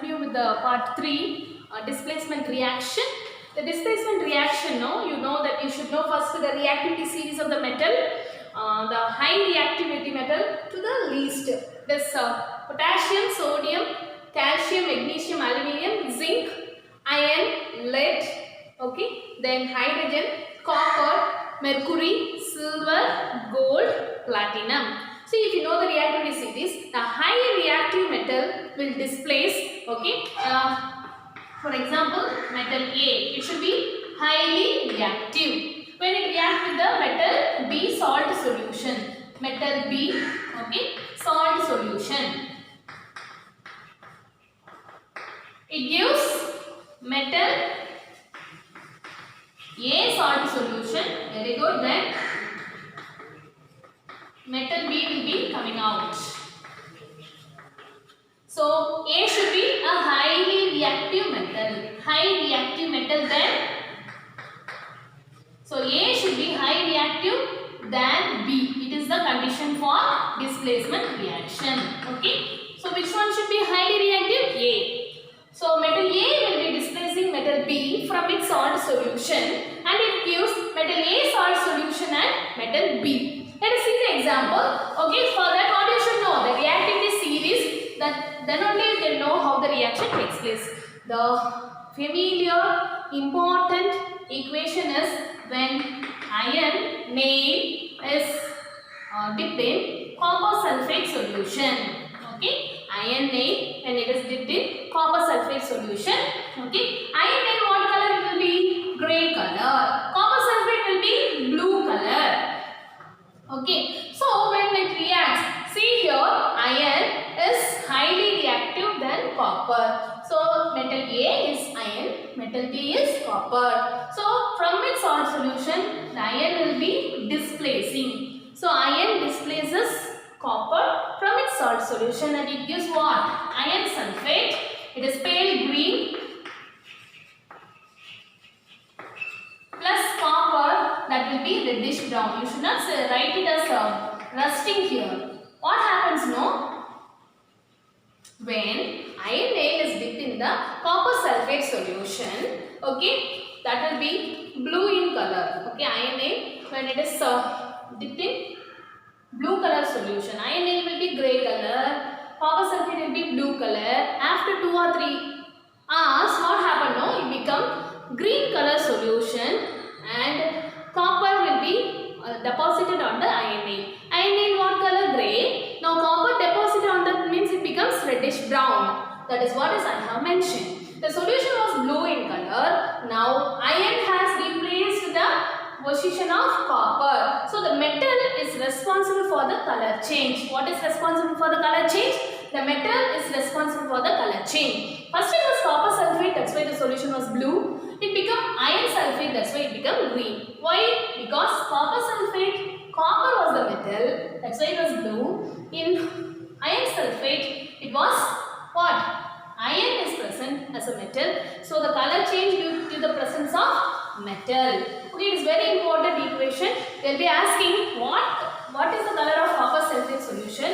continue with the part 3, displacement reaction. The displacement reaction, you know that you should know first the reactivity series of the metal, the high reactivity metal to the least. This potassium, sodium, calcium, magnesium, aluminium, zinc, iron, lead, okay, then hydrogen, copper, mercury, silver, gold, platinum. See, if you know the reactivity series, the high reactive metal will displace, okay. For example, metal A, it should be highly reactive. When it reacts with the metal B salt solution, metal B, okay, salt solution, it gives metal A salt solution. Very good. Then metal B will be coming out. So A should be a highly reactive metal. High reactive metal then. So A should be high reactive than B. It is the condition for displacement reaction. Okay. So which one should be highly reactive? A. So metal A will be displacing metal B from its salt solution and it gives metal A salt solution and metal B. Let us see the example. Okay. For that what you should know? The reactivity series. Then only you can know how the reaction takes place. The familiar important equation is when iron nail is dipped in copper sulfate solution. Okay, iron nail when it is dipped in copper sulfate solution. Okay, iron nail what color will be? Grey color. Copper sulfate will be blue color. Okay, so when it reacts, see here iron is highly reactive than copper. So metal A is iron, metal B is copper. So from its salt solution, the iron will be displacing. So iron displaces copper from its salt solution and it gives what? Iron sulfate. It is pale green plus copper, that will be reddish brown. You should not write it as rusting here. What happens no? When iron nail is dipped in the copper sulfate solution, okay, that will be blue in color. Okay, iron nail when it is dipped in blue color solution, iron nail will be grey color, copper sulfate will be blue color. After 2 or 3 hours, what happened no? It become green color solution and copper will be deposited on the iron nail. Iron nail what color? Grey. Now copper deposited on that means it becomes reddish brown. That is what I have mentioned. The solution was blue in color. Now iron has replaced the position of copper. So the metal is responsible for the color change. What is responsible for the color change? The metal is responsible for the color change. First it was copper sulfate, that's why the solution was blue. It became iron sulfate, that's why it became green. Why? Because copper sulfate, copper was the metal, that's why it was blue. In iron sulfate, it was what? Iron is present as a metal. So the color change due to the presence of metal. Okay, it is very important equation. They will be asking what is the color of copper sulfate solution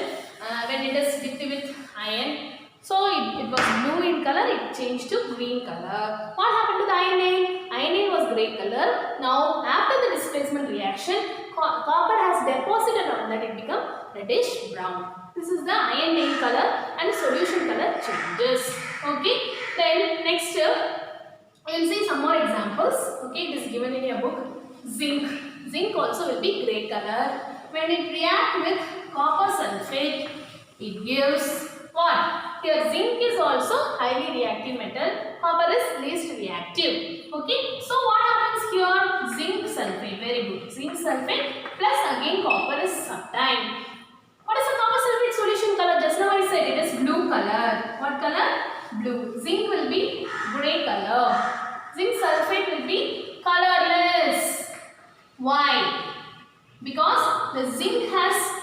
when it is dipped with iron. So it was blue in color, it changed to green color. What happened to the iron nail? Iron nail was grey color. Now after the displacement reaction, copper has deposited on that, it become reddish brown. This is the iron nail color and solution color changes. Okay, then next we will see some more examples. Okay, it is given in your book. Zinc. Zinc also will be grey color. When it reacts with copper sulfate, it gives what? Here zinc is also highly reactive metal. Copper is least reactive. Okay, so what happens here? Zinc sulfate. Very good. Zinc sulfate plus again copper is subtime. What is the copper sulfate solution color? Just now I said it is blue color. What color? Blue. Zinc will be grey color. Zinc sulfate will be colorless. Why? Because the zinc has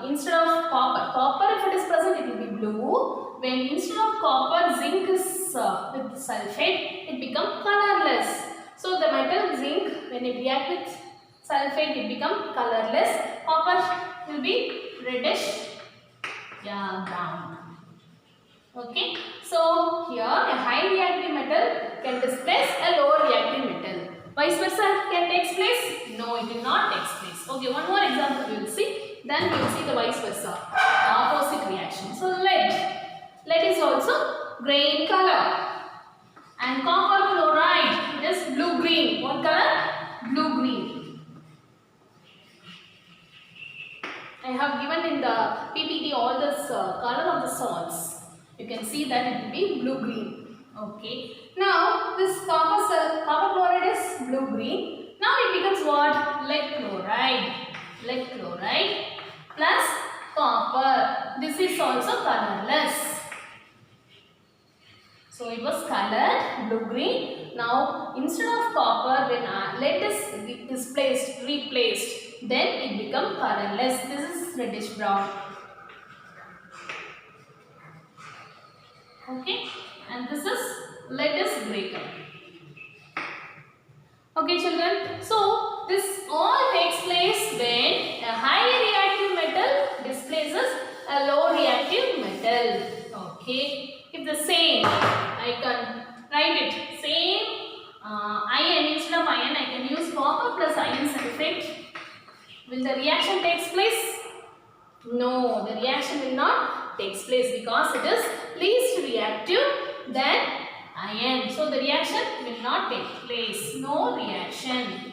instead of copper if it is present it will be blue. When instead of copper zinc is with sulfate, it becomes colorless. So the metal zinc when it reacts with sulfate it becomes colorless. Copper will be reddish brown. Okay, so here a high reactive metal can displace a low reactive metal. Vice versa can take place? No, it will not take place. Okay, one more example we will see. Then we will see the vice versa, opposite reaction. So lead is also grey in color, and copper chloride is blue green. What color? Blue green. I have given in the PPT all this color of the salts. You can see that it will be blue green. Okay. Now this copper chloride is blue green. Now it becomes what? Lead chloride. Lead chloride plus copper. This is also colorless. So it was colored blue green. Now instead of copper, when lead is replaced, then it becomes colorless. This is reddish brown. Okay, and this is lead is grey color. Okay, children. So this all takes place when a high reactive metal displaces a low reactive metal. Okay. If the same, I can write it. Same iron, instead of iron, I can use copper plus iron sulfate. Will the reaction takes place? No, the reaction will not takes place because it is least reactive than iron. So the reaction will not take place. No reaction.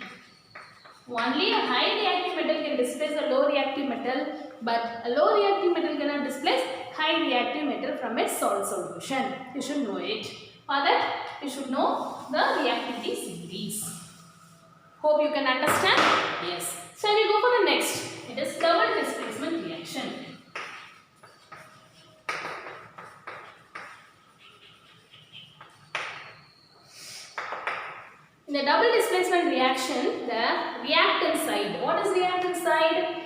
Only a high reactive metal can displace a low reactive metal, but a low reactive metal cannot displace high reactive metal from its salt solution. You should know it. For that, you should know the reactivity series. Hope you can understand. Yes. So we go for the next. It is double displacement reaction. In the double displacement reaction, the reactant side. What is reactant side?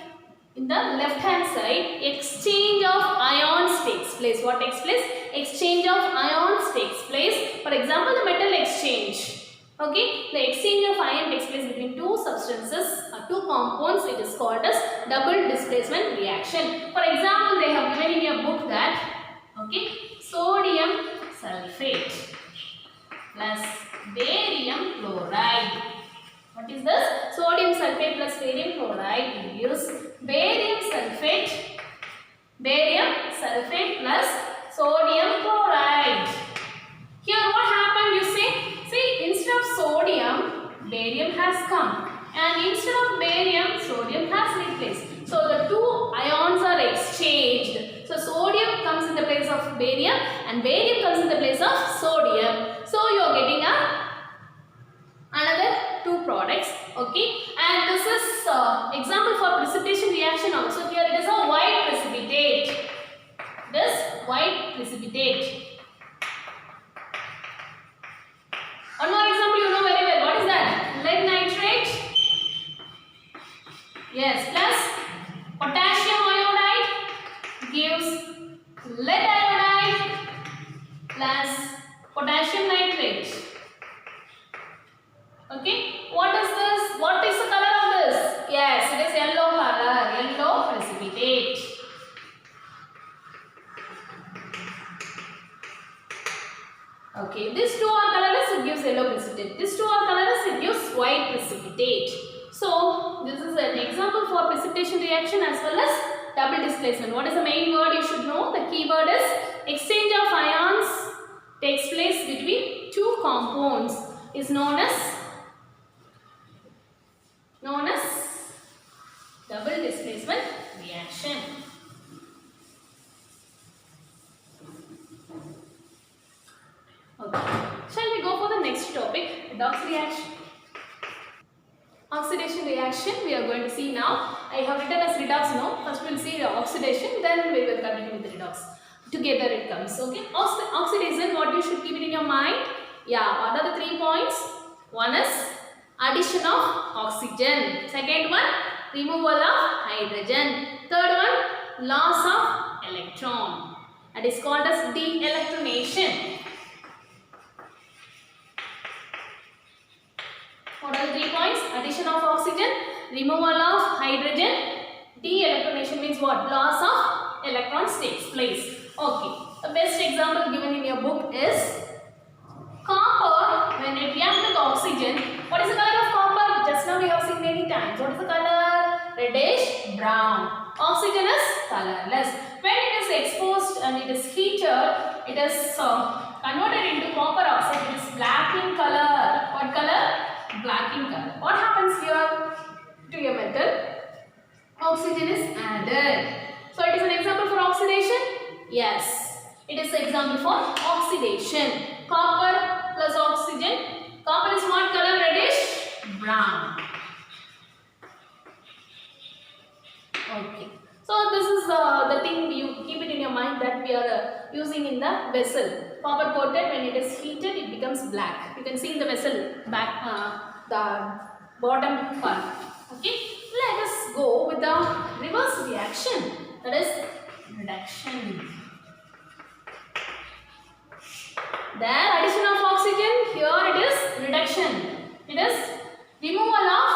In the left hand side, exchange of ions takes place. What takes place? Exchange of ions takes place. For example, the metal exchange. Okay, the exchange of ion takes place between two substances or two compounds. It is called as double displacement reaction. For example, they have given in your book that sodium sulfate plus barium chloride. What is this? Sodium sulfate plus barium chloride will gives barium sulfate plus sodium chloride. Here what happened? You see, instead of sodium, barium has come, and instead of barium, sodium has replaced. So the two ions are exchanged. So sodium comes in the place of barium and barium comes in the place of sodium. So you are getting another two products. Okay, and this is example for precipitation reaction also. Here it is a white precipitate. This white precipitate. One more example you know very well. What is that? Lead nitrate. Yes, plus potassium iodide gives lead iodide plus potassium nitrate. Okay, what is this? What is the color of this? Yes, it is yellow color, yellow precipitate. Okay, these two are colorless, it gives yellow precipitate. These two are colorless, it gives white precipitate. So, this is an example for precipitation reaction as well as double displacement. What is the main word you should know? The key word is exchange of ions takes place between two compounds is known as double displacement reaction. Okay. Shall we go for the next topic, redox reaction? Oxidation reaction we are going to see now. I have written as redox now. First we will see the oxidation, then we will continue with the redox. Together it comes. Okay. Oxidation, what you should keep it in your mind? Yeah, what are the 3 points? One is addition of oxygen. Second one, removal of hydrogen. Third one, loss of electron. That is called as de-electronation. What are the 3 points? Addition of oxygen, removal of hydrogen, de-electronation means what? Loss of electrons takes place. Okay. the best example given in your book is copper. When it reacts with oxygen, what is the color of copper? Just now we have seen many times. What is the color? Reddish brown. Oxygen is colorless. When it is exposed and it is heated, it is converted into copper oxide. It is black in color. What color? Black in color. What happens here to your metal? Oxygen is added. So it is an example for oxidation? Yes. It is an example for oxidation. Copper plus oxygen. Copper is what color? Reddish brown. Okay. So this is the thing, you keep it in your mind, that we are using in the vessel. Copper coated, when it is heated, it becomes black. You can see in the vessel back the bottom part. Okay. Let us go with the reverse reaction, that is reduction. There, addition of oxygen, here it is reduction. It is removal of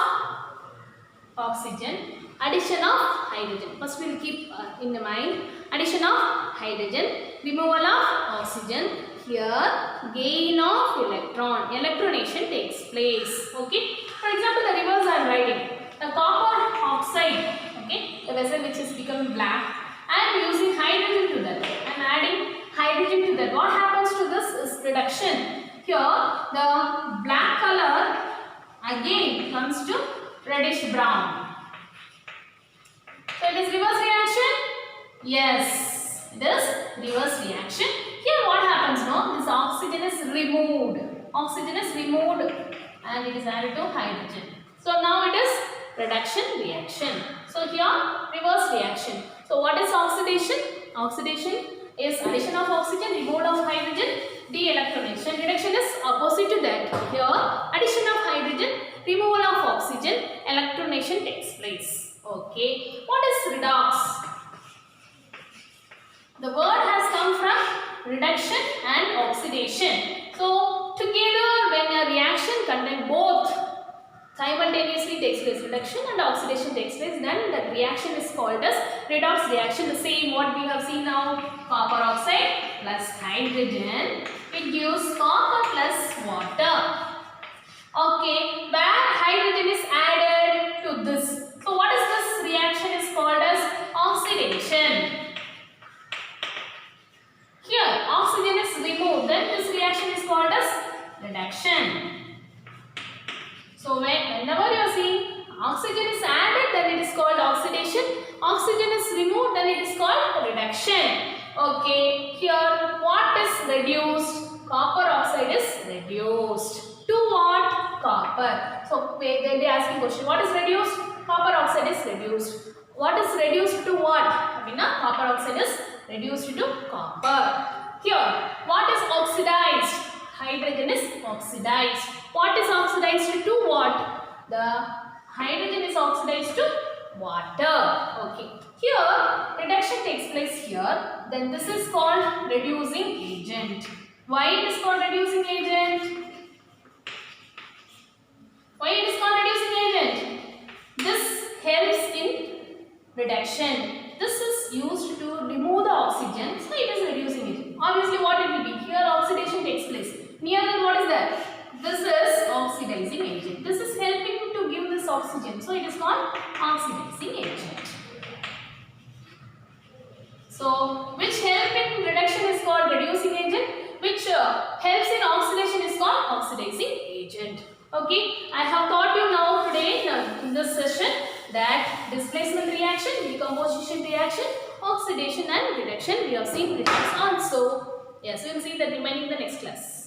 oxygen, addition of hydrogen. First we will keep in the mind, addition of hydrogen, removal of oxygen, here gain of electron, electronation takes place. Okay. For example, the reverse I am writing. The copper oxide, okay, the vessel which is becoming black, I am using hydrogen to that. I am adding hydrogen to that. What happens to this is reduction. Here the black color again comes to reddish brown. So it is reverse reaction? Yes, it is reverse reaction. Here what happens now? This oxygen is removed. Oxygen is removed and it is added to hydrogen. So now it is reduction reaction. So here reverse reaction. So what is oxidation? Oxidation is addition of oxygen, removal of hydrogen, de-electronation. Reduction is opposite to that. Here addition of hydrogen, removal of oxygen, electronation takes place. Okay. What is redox? The word has come from reduction and oxidation. So together, when a reaction contains both simultaneously takes place, reduction and oxidation takes place, then the reaction is called as redox reaction. The same what we have seen now, copper oxide plus hydrogen, it gives copper plus water. Okay, where hydrogen is added to this. So what is this reaction is called as oxidation. Here oxygen is removed, then this reaction is called as reduction. So whenever you are seeing oxygen is added, then it is called oxidation. Oxygen is removed, then it is called reduction. Okay, here what is reduced? Copper oxide is reduced. To what? Copper. So they asking question, what is reduced? Copper oxide is reduced. What is reduced to what? Copper oxide is reduced to copper. Here, what is oxidized? Hydrogen is oxidized. What is oxidized to what? The hydrogen is oxidized to water. Okay. Here, reduction takes place here. Then this is called reducing agent. Why it is called reducing agent? Why it is called reducing agent? This helps in reduction. This is used to remove the oxygen, so it is reducing agent. Obviously, what it will be? Here, oxidation takes place. Near then, what is that? This is oxidizing agent. This is helping to give this oxygen, so it is called oxidizing agent. So, which help in reduction is called reducing agent, which helps in oxidation is called oxidizing agent. Okay, I have taught you now today in this session that displacement reaction, decomposition reaction, oxidation and reduction. We have seen reactions also. Yes, we will see that remaining in the next class.